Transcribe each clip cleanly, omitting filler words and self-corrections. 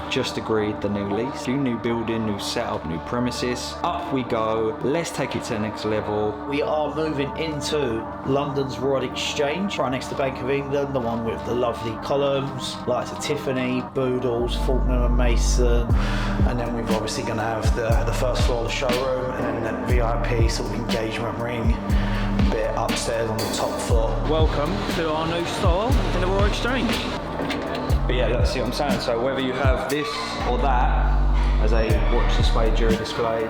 We've just agreed the new lease. New building, new setup, new premises. Up we go. Let's take it to the next level. We are moving into London's Rod Exchange, right next to Bank of England, the one with the lovely columns, lights of Tiffany, Boodles, Faulkner and Mason. And then we're obviously going to have the first floor of the showroom, and then that VIP sort of engagement ring bit upstairs on the top floor. Welcome to our new store in the Royal Exchange. But yeah, let's see what I'm saying. So whether you have this or that as a watch display, jewelry display,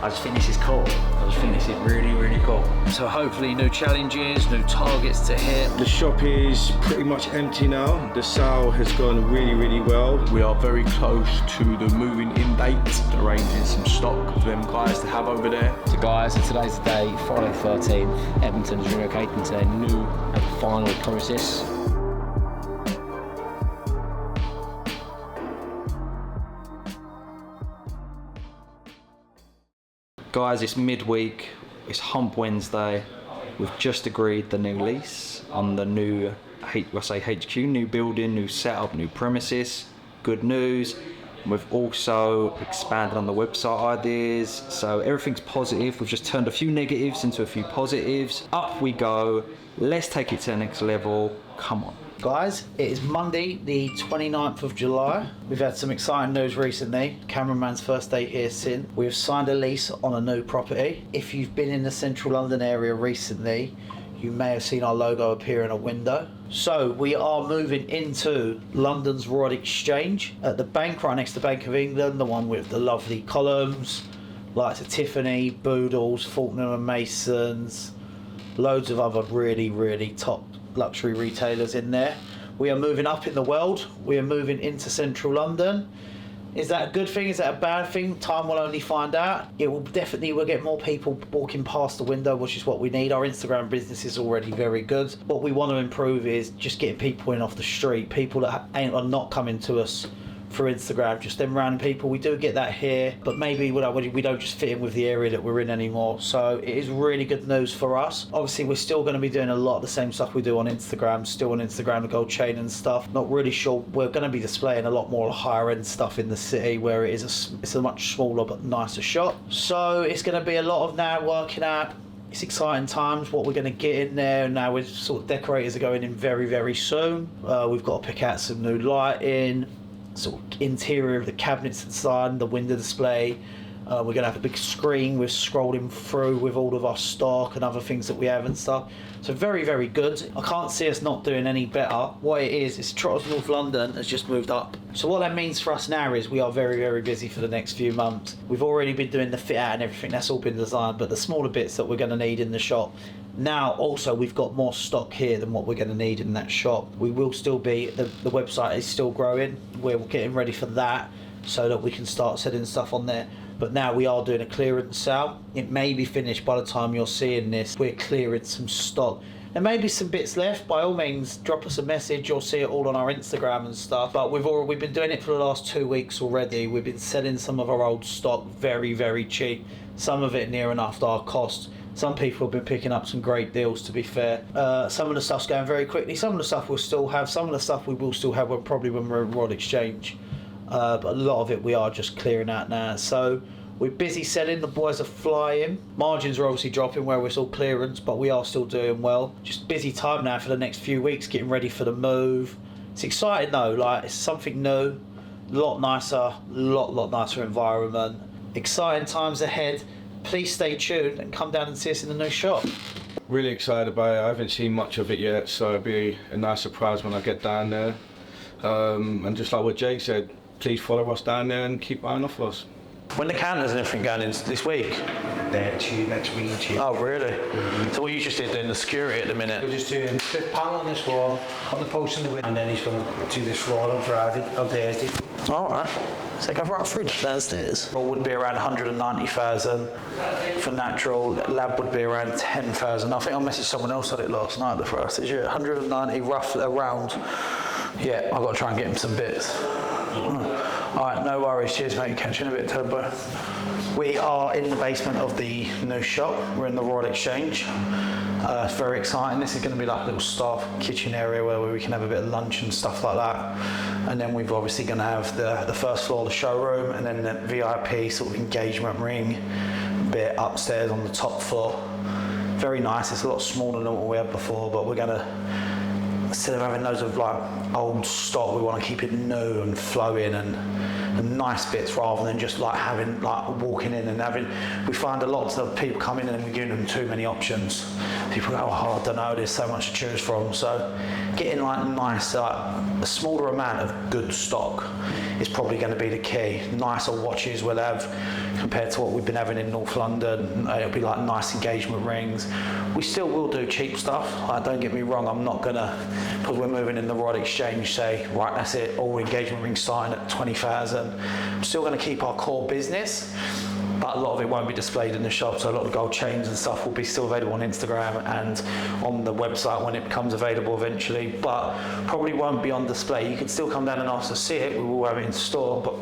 I just think this is cool. I just think this is really, really cool. So hopefully new challenges, new targets to hit. The shop is pretty much empty now. The sale has gone really, really well. We are very close to the moving in date, arranging some stock for them guys to have over there. So guys, today's the day, Friday the 13th. Edmonton is relocating to their new and final premises. Guys, it's midweek, it's Hump Wednesday. We've just agreed the new lease on the new, HQ, new building, new setup, new premises. Good news. We've also expanded on the website ideas, so everything's positive. We've just turned a few negatives into a few positives. Up we go. Let's take it to the next level. Come on. Guys, it is Monday, the 29th of July. We've had some exciting news recently. Cameraman's first day here since. We've signed a lease on a new property. If you've been in the central London area recently, you may have seen our logo appear in a window. So we are moving into London's Rod Exchange at the bank, right next to Bank of England, the one with the lovely columns, lights of Tiffany, Boodles, Faulkner and Masons, loads of other really, really top luxury retailers in there. We are moving up in the world. We are moving into central London. Is that a good thing? Is that a bad thing? Time will only find out. It will definitely, we'll get more people walking past the window, which is what we need. Our Instagram business is already very good. What we want to improve is just getting people in off the street, people that are not coming to us for Instagram, just them random people. We do get that here, but maybe we don't just fit in with the area that we're in anymore. So it is really good news for us. Obviously, we're still going to be doing a lot of the same stuff we do on Instagram, still on Instagram, the gold chain and stuff. Not really sure. We're going to be displaying a lot more higher end stuff in the city, where it's a much smaller but nicer shop. So it's going to be a lot of now working out. It's exciting times, what we're going to get in there. Now we're sort of decorators are going in very, very soon. We've got to pick out some new lighting, sort of interior of the cabinets inside, the window display. We're going to have a big screen with scrolling through with all of our stock and other things that we have and stuff. So very, very good. I can't see us not doing any better. What it is Trotters North London has just moved up. So what that means for us now is we are very, very busy for the next few months. We've already been doing the fit out and everything. That's all been designed, but the smaller bits that we're going to need in the shop. Now also we've got more stock here than what we're going to need in that shop. We will still be, the website is still growing. We're getting ready for that so that we can start setting stuff on there. But now we are doing a clearance sale. It may be finished by the time you're seeing this. We're clearing some stock. There may be some bits left. By all means, drop us a message. You'll see it all on our Instagram and stuff. But we've been doing it for the last 2 weeks already. We've been selling some of our old stock very, very cheap. Some of it near enough to our cost. Some people have been picking up some great deals, to be fair. Some of the stuff's going very quickly. Some of the stuff we'll still have. Some of the stuff we will still have probably when we're at Rod Exchange. But a lot of it we are just clearing out now. So we're busy selling. The boys are flying. Margins are obviously dropping where we're still clearance, but we are still doing well. Just busy time now for the next few weeks, getting ready for the move. It's exciting though. Like, it's something new, a lot nicer environment. Exciting times ahead. Please stay tuned and come down and see us in the new shop. Really excited about it. I haven't seen much of it yet, so it'll be a nice surprise when I get down there. And just like what Jake said, please follow us down there and keep eyeing off us. When the counters and everything going in this week? Next week. Oh, really? Mm-hmm. So what you just doing the security at the minute? We're just doing the panel on this wall, on the post in the window, and then he's going to do this floor on Friday, on Thursday. All right. So go right through downstairs. Well, would be around 190,000 for natural. Lab would be around 10,000. I think I messaged someone else on it last night. The first is 190 roughly around. Yeah, I've got to try and get him some bits. Alright, no worries. Cheers, mate. Catch you in a bit, Turbo. We are in the basement of the new shop. We're in the Royal Exchange. It's very exciting. This is going to be like a little staff kitchen area where we can have a bit of lunch and stuff like that. And then we're obviously going to have the first floor, the showroom, and then the VIP sort of engagement ring bit upstairs on the top floor. Very nice. It's a lot smaller than what we had before, but we're going to, instead of having loads of like old stock, we want to keep it new and flowing and nice bits rather than just like having like walking in and having. We find a lot of people come in and we're giving them too many options. People go, oh, I don't know, there's so much to choose from. So getting like nice, a smaller amount of good stock is probably going to be the key. Nicer watches we'll have compared to what we've been having in North London. It'll be like nice engagement rings. We still will do cheap stuff. Don't get me wrong, I'm not gonna, because we're moving in the Royal Exchange, say, right, that's it, all engagement rings starting at 20,000. I'm still gonna keep our core business, but a lot of it won't be displayed in the shop, so a lot of gold chains and stuff will be still available on Instagram and on the website when it becomes available eventually, but probably won't be on display. You can still come down and ask to see it, we will have it in store, but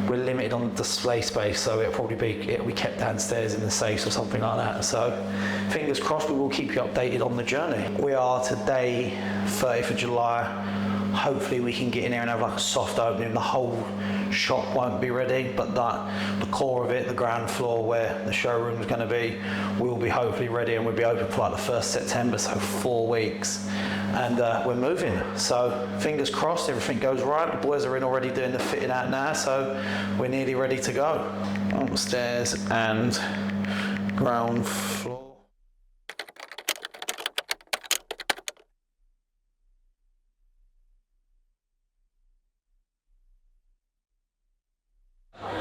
we're limited on the display space, so it'll be kept downstairs in the safes or something like that. So fingers crossed, we will keep you updated on the journey. We are today 30th of July. Hopefully we can get in here and have like a soft opening. The whole shop won't be ready, but the core of it, the ground floor where the showroom is going to be, will be hopefully ready, and we'll be open for like the 1st September, so 4 weeks. And we're moving, so fingers crossed everything goes right. The boys are in already doing the fitting out now, so we're nearly ready to go. Upstairs and ground floor.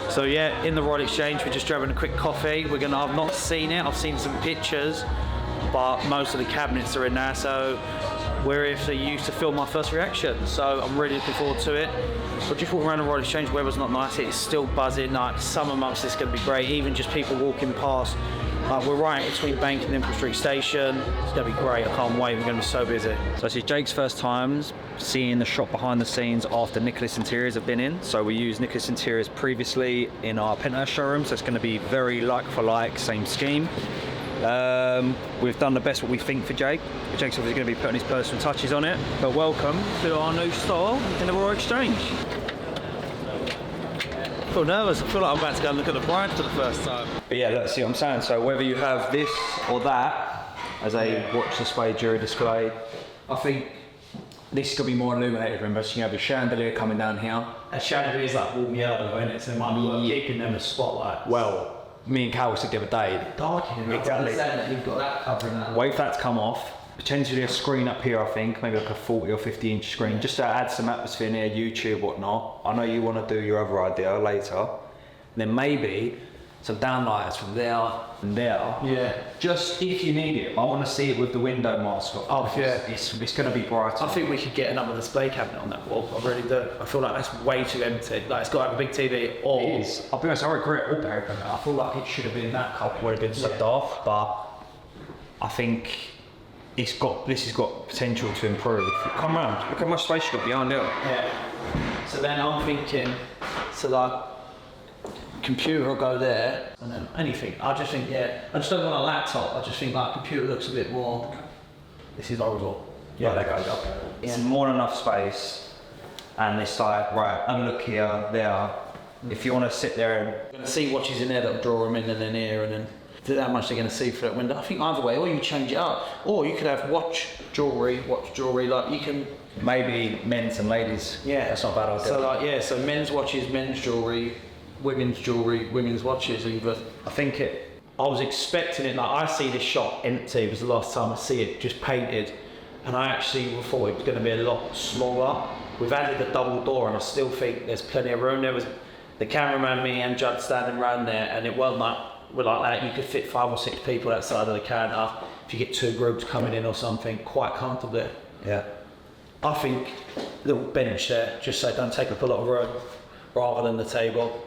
So yeah, in the Royal Exchange, we're just grabbing a quick coffee. I've not seen it, I've seen some pictures, but most of the cabinets are in there, so we're here for you to film my first reaction. So I'm really looking forward to it. But just walking around the Royal Exchange, weather's not nice, it's still buzzing. Like summer months, it's going to be great. Even just people walking past. We're right between Bank and Liverpool Street Station. It's going to be great, I can't wait, we're going to be so busy. So this is Jake's first time seeing the shop behind the scenes after Nicholas Interiors have been in. So we used Nicholas Interiors previously in our Penthouse showroom, so it's going to be very like for like, same scheme. We've done the best what we think for Jake. Jake's obviously going to be putting his personal touches on it. But welcome to our new store in the Royal Exchange. I feel nervous, I feel like I'm about to go and look at the bride for the first time. But yeah, let's see what I'm saying. So whether you have this or that as a watch display, jewelry display, I think this is going to be more illuminated, remember, so you have a chandelier coming down here. A chandelier is like warm yellow, isn't it? So it might be worth keeping them as spotlights. Well, me and Cal said the other day, darkening. Exactly. That you've got that covering that. wait for that to come off. Potentially a screen up here, I think, maybe like a 40 or 50 inch screen, just to add some atmosphere near YouTube, whatnot. I know you want to do your other idea later. And then maybe some downlighters from there and there. Yeah. Just if you need it. I want to see it with the window mask off. Oh, yeah. It's going to be brighter. I think we could get another display cabinet on that wall. I really do. I feel like that's way too empty. Like it's got to have a big TV or... It is. I'll be honest, I regret all paper. I feel like it should have been that couple would have been sucked off, but I think this has got potential to improve. Come round, look how much space you've got behind there. Yeah. So then I'm thinking, so like, computer will go there, and then anything. I just think, yeah, I just don't want a laptop. I just think like computer looks a bit more. This is horrible. Yeah, that goes up. It's more than enough space, and it's like, right, have a look here, there. If you want to sit there and... You're going to see watches in there that'll draw them in and then here, and then how much they're going to see through that window. I think either way, or you change it up, or you could have watch jewellery, like you can... Maybe men's and ladies. Yeah. That's not a bad idea. So like, yeah, so men's watches, men's jewellery, women's watches either. I think it... I was expecting it, like I see this shop empty, it was the last time I see it, just painted, and I actually thought it was going to be a lot smaller. We've added a double door and I still think there's plenty of room. There was the cameraman, me and Judd standing around there, and it wasn't like that. You could fit 5 or 6 people outside of the counter if you get 2 groups coming in or something, quite comfortably. Yeah. I think little bench there, just so don't take up a lot of room, rather than the table.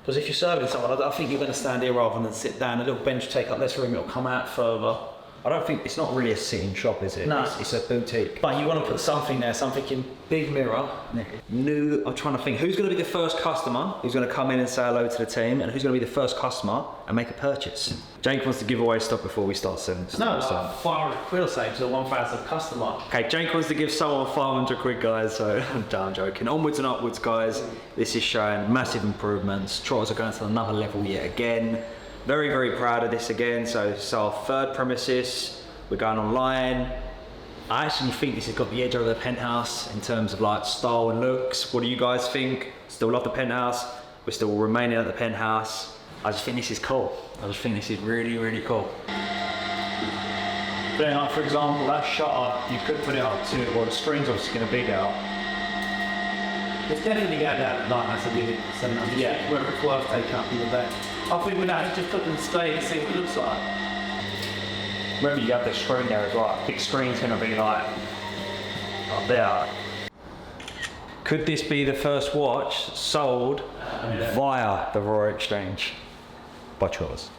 Because if you're serving someone, I think you're going to stand here rather than sit down. A little bench take up less room, it'll come out further. I don't think it's not really a sitting shop, is it? No. It's a boutique. But you want to put something there, something in big mirror. New. I'm trying to think who's going to be the first customer who's going to come in and say hello to the team, and who's going to be the first customer and make a purchase. Jake wants to give away stock before we start selling No, stuff. it's like £500 or say to a 1,000 customer. Okay, Jake wants to give someone 500 quid, guys, so I'm joking. Onwards and upwards, guys. This is showing massive improvements. Trotters are going to another level yet again. Very, very proud of this again. So it's our third premises. We're going online. I actually think this has got the edge over the Penthouse in terms of like style and looks. What do you guys think? Still love the Penthouse. We're still remaining at the Penthouse. I just think this is cool. I just think this is really, really cool. But then, like, for example, that shutter, you could put it up to, well, the screen's obviously going to be out. It's definitely got that light, that's a bit, yeah, whether it's worth taking up in the day. I think with that, just put the display and see what it looks like. Remember, you have the screen there as well. Big screen's going to be like up there. Could this be the first watch sold via the Royal Exchange by Trotters?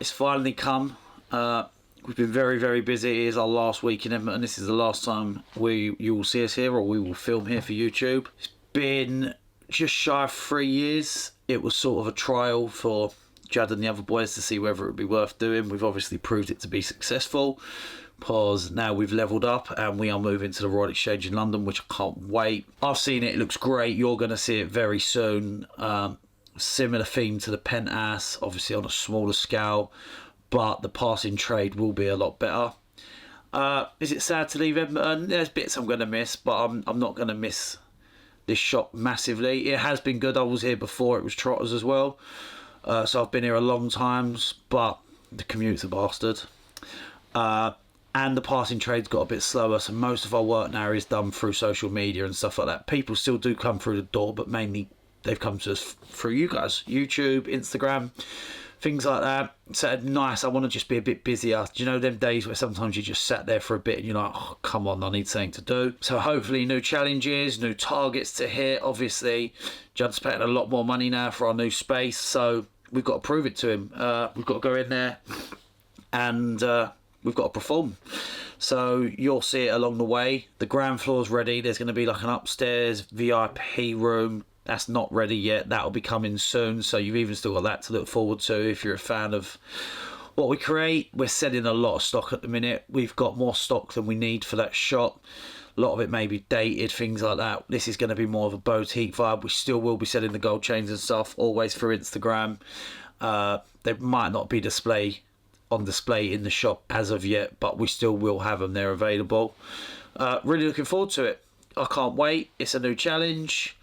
It's finally come. We've been very, very busy. It is our last week in Edmonton. This is the last time you will see us here, or we will film here for YouTube. It's been just shy of 3 years. It was sort of a trial for Judd and the other boys to see whether it would be worth doing. We've obviously proved it to be successful, because now we've leveled up and we are moving to the Royal Exchange in London, which I can't wait. I've seen it. It looks great. You're going to see it very soon. Similar theme to the Penthouse, obviously on a smaller scale, but the passing trade will be a lot better. Is it sad to leave Edmonton? There's bits I'm going to miss, but I'm not going to miss this shop massively. It has been good. I was here before. It was Trotters as well. So I've been here a long time, but the commute's a bastard. And the passing trade's got a bit slower, so most of our work now is done through social media and stuff like that. People still do come through the door, but mainly they've come to us through you guys. YouTube, Instagram, things like that. So nice, I want to just be a bit busier. Do you know them days where sometimes you just sat there for a bit and you're like, oh, come on, I need something to do. So hopefully new challenges, new targets to hit. Obviously, Judd's paying a lot more money now for our new space, so we've got to prove it to him. We've got to go in there and we've got to perform. So you'll see it along the way. The ground floor's ready. There's going to be like an upstairs VIP room. That's not ready yet. That'll be coming soon. So you've even still got that to look forward to if you're a fan of what we create. We're selling a lot of stock at the minute. We've got more stock than we need for that shop. A lot of it may be dated, things like that. This is going to be more of a boutique vibe. We still will be selling the gold chains and stuff, always through Instagram. They might not be on display in the shop as of yet, but we still will have them. They're available. Really looking forward to it. I can't wait. It's a new challenge.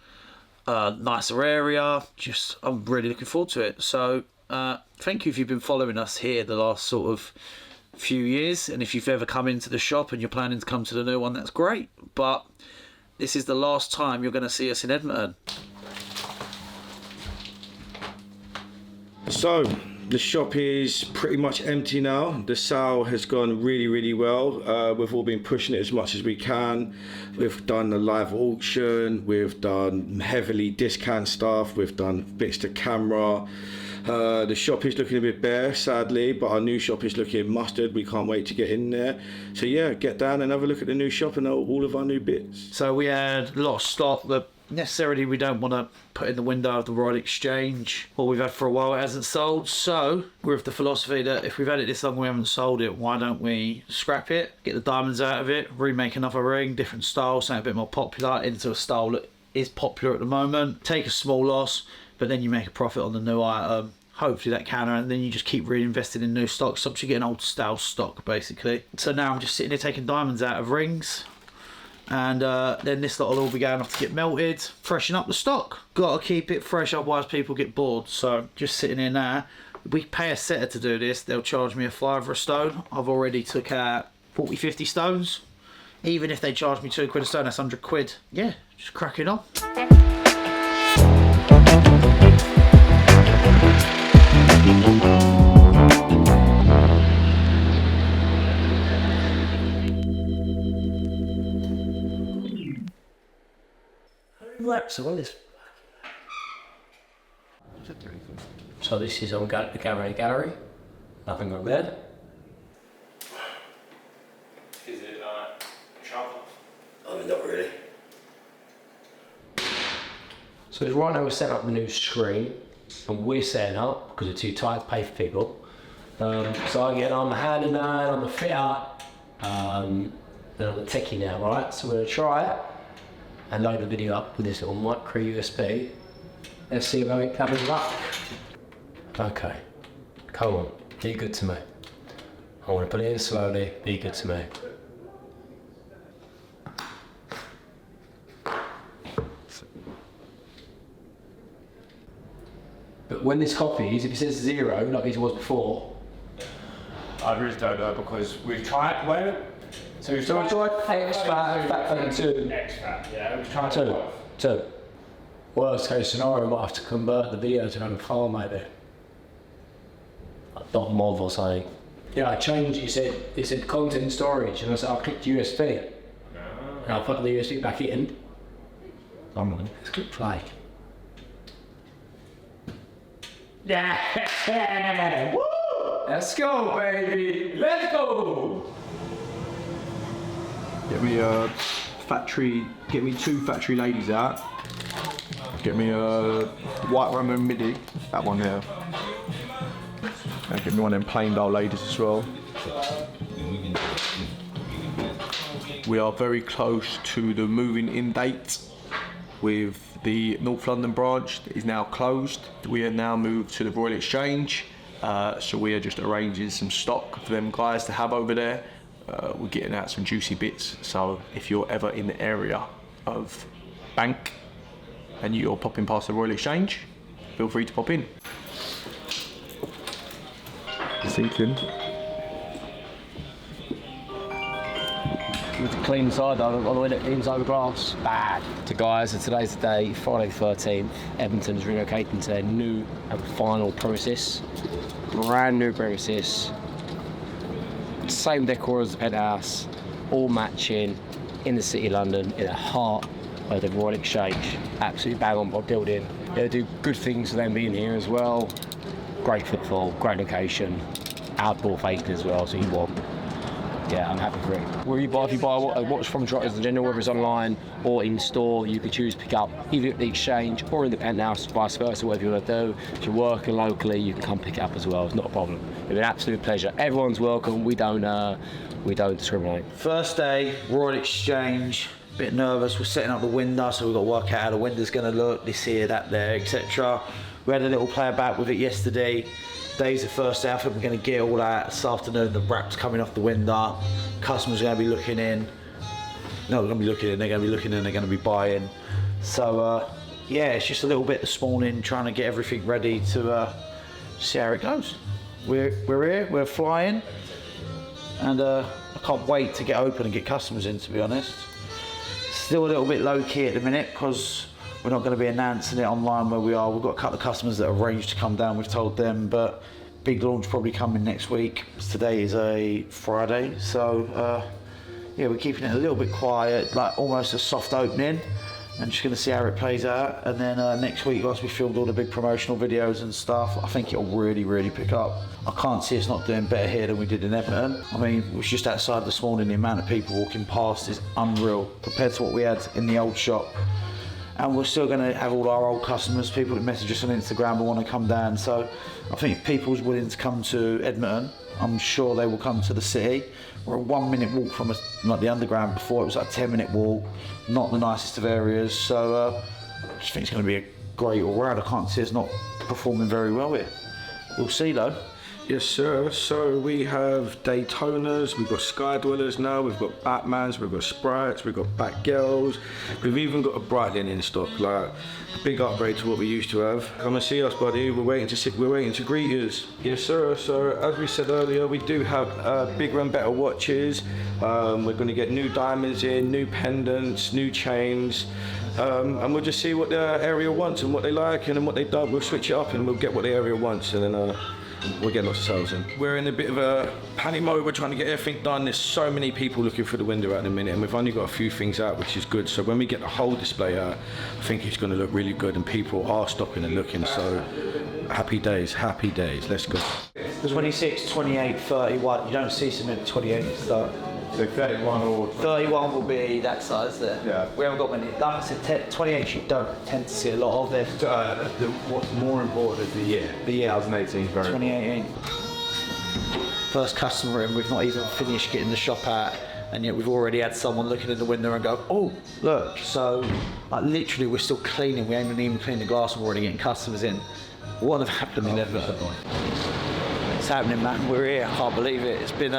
Nicer area. I'm really looking forward to it. So thank you if you've been following us here the last sort of few years, and if you've ever come into the shop and you're planning to come to the new one, that's great, but this is the last time you're going to see us in Edmonton. So the shop is pretty much empty now. The sale has gone really, really well. We've all been pushing it as much as we can. We've done the live auction, we've done heavily discount stuff, we've done bits to camera. The shop is looking a bit bare, sadly, but our new shop is looking mustard. We can't wait to get in there. So yeah, get down and have a look at the new shop and all of our new bits. So we had a lot of stock that necessarily we don't want to put in the window of the Royal Exchange. What we've had for a while, it hasn't sold. So we're of the philosophy that if we've had it this long and we haven't sold it, why don't we scrap it, get the diamonds out of it, remake another ring, different style, something a bit more popular, into a style that is popular at the moment. Take a small loss, but then you make a profit on the new item. Hopefully that counter, and then you just keep reinvesting in new stock. Stops you getting old style stock, basically. So now I'm just sitting here taking diamonds out of rings, and then this lot will all be going off to get melted, freshen up the stock. Got to keep it fresh, otherwise people get bored. So just sitting here now. We pay a setter to do this. They'll charge me a £5 a stone. I've already took out 40, 50 stones. Even if they charge me £2 a stone, that's 100 quid. Yeah, just cracking on. So this is on the gallery. Nothing wrong there. Is it sharp? I mean, not really. So right now we're setting up the new screen, and we're setting up because we're too tired to pay for people. So again, I'm the handyman, I'm the fitter, and I'm the techie now, right? So we're gonna try it and load the video up with this little micro USB. Let's see how it comes up. Okay, come on, be good to me. I want to put it in slowly, be good to me. But when this copies, if it says 0, like it was before, I really don't know because we've tried at the moment. So we've tried expat, fat 2. expat, yeah, we've tried 2. Worst case scenario, we might have to convert the video to another file maybe. Like .mov or something. Yeah, I changed it said content storage, and I said I clicked USB. And I'll put the USB back in. Let's click play. Yeah! Woo! Let's go, baby! Let's go! Get me get me 2 factory ladies out. Get me a white Roman midi, that one there. And get me one of them plain old ladies as well. We are very close to the moving in date with the North London branch that is now closed. We are now moved to the Royal Exchange, so we are just arranging some stock for them guys to have over there. We're getting out some juicy bits, so if you're ever in the area of Bank and you're popping past the Royal Exchange, feel free to pop in. Thinking. With the clean side though, all the way inside the glass, bad. So guys, so today's the day, Friday 13th, Edmonton's relocating to their new and final premises. Brand new premises. Same decor as the penthouse, all matching, in the city of London, in the heart of the Royal Exchange. Absolutely bang on building. They'll do good things for them being here as well. Great footfall, great location, outdoor facing as well, so you want. Yeah, I'm happy for it. Where you buy, if you buy a watch from Trotters in general, whether it's online or in store, you can choose to pick up either at the Exchange or in the penthouse, vice versa, whatever you want to do. If you're working locally, you can come pick it up as well. It's not a problem. It'll be an absolute pleasure. Everyone's welcome. We don't discriminate. First day, Royal Exchange. Bit nervous. We're setting up the window, so we've got to work out how the window's going to look. This here, that there, etc. We had a little play about with it yesterday. Today's the first day. I think we're going to get all out this afternoon. The wrap's coming off the window. Customers are going to be looking in. No, they're going to be looking in. They're going to be looking in. They're going to be buying. So yeah, it's just a little bit this morning, trying to get everything ready to see how it goes. We're here. We're flying, and I can't wait to get open and get customers in. To be honest, still a little bit low key at the minute because we're not going to be announcing it online where we are. We've got a couple of customers that have arranged to come down. We've told them, but big launch probably coming next week. Today is a Friday, so yeah, we're keeping it a little bit quiet, like almost a soft opening, and just going to see how it plays out. And then next week, once we filmed all the big promotional videos and stuff, I think it'll really pick up. I can't see us not doing better here than we did in Edmonton. I mean, it was just outside this morning. The amount of people walking past is unreal compared to what we had in the old shop. And we're still going to have all our old customers, people that message us on Instagram and want to come down. So I think if people's willing to come to Edmonton, I'm sure they will come to the city. We're a 1 minute walk from like the underground. Before it was like a 10-minute walk, not the nicest of areas. So I just think it's going to be a great all-round. I can't see us not performing very well here. We'll see though. Yes, sir. So we have Daytonas, we've got Sky Dwellers now, we've got Batmans, we've got Sprites, we've got Batgirls, we've even got a Brightling in stock, like a big upgrade to what we used to have. Come and see us, buddy. We're waiting to greet you. Yes, sir. So as we said earlier, we do have bigger and better watches. We're going to get new diamonds in, new pendants, new chains. And we'll just see what the area wants and what they like and what they don't. We'll switch it up and we'll get what the area wants, and then we'll get lots of sales in. We're in a bit of a panic mode. We're trying to get everything done. There's so many people looking for the window at the minute, and we've only got a few things out, which is good. So when we get the whole display out, I think it's going to look really good, and people are stopping and looking. So happy days, happy days. Let's go. 26, 28, 31. You don't see cement 28 start. So 31 or 31 will be that size there. Yeah. We haven't got many. That's a 28 you don't tend to see a lot of there. what's more important is the year. The year. 2018 is very 2018. First customer in, we've not even finished getting the shop out, and yet we've already had someone looking in the window and go, oh, look. So, like, literally, we're still cleaning. We haven't even cleaned the glass, and we're already getting customers in. What have happened in ever? It's happening, man. We're here. I can't believe it. It's been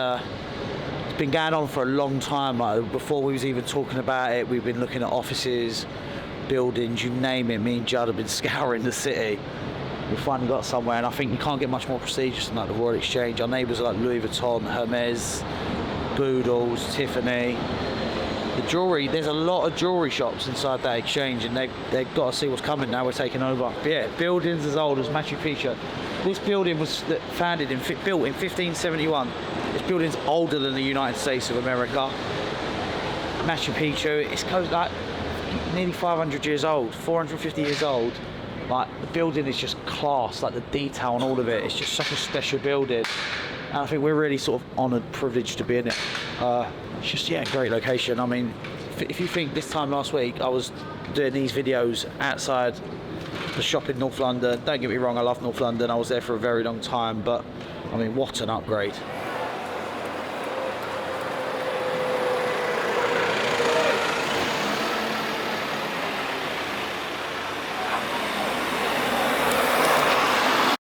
going on for a long time. Like, before we was even talking about it, we've been looking at offices, buildings, you name it. Me and Judd have been scouring the city. We finally got somewhere, and I think you can't get much more prestigious than like the Royal Exchange. Our neighbours are like Louis Vuitton, Hermes, Boodles, Tiffany. The jewellery, there's a lot of jewellery shops inside that exchange, and they've got to see what's coming now. We're taking over. But yeah, buildings as old as Machu Picchu. This building was built in 1571. This building's older than the United States of America. Machu Picchu, it's close, like nearly 500 years old, 450 years old. Like, the building is just class, like the detail and all of it. It's just such a special building. And I think we're really sort of honoured, privileged to be in it. It's just, yeah, great location. I mean, if you think this time last week I was doing these videos outside the shop in North London. Don't get me wrong, I love North London. I was there for a very long time, but I mean, what an upgrade.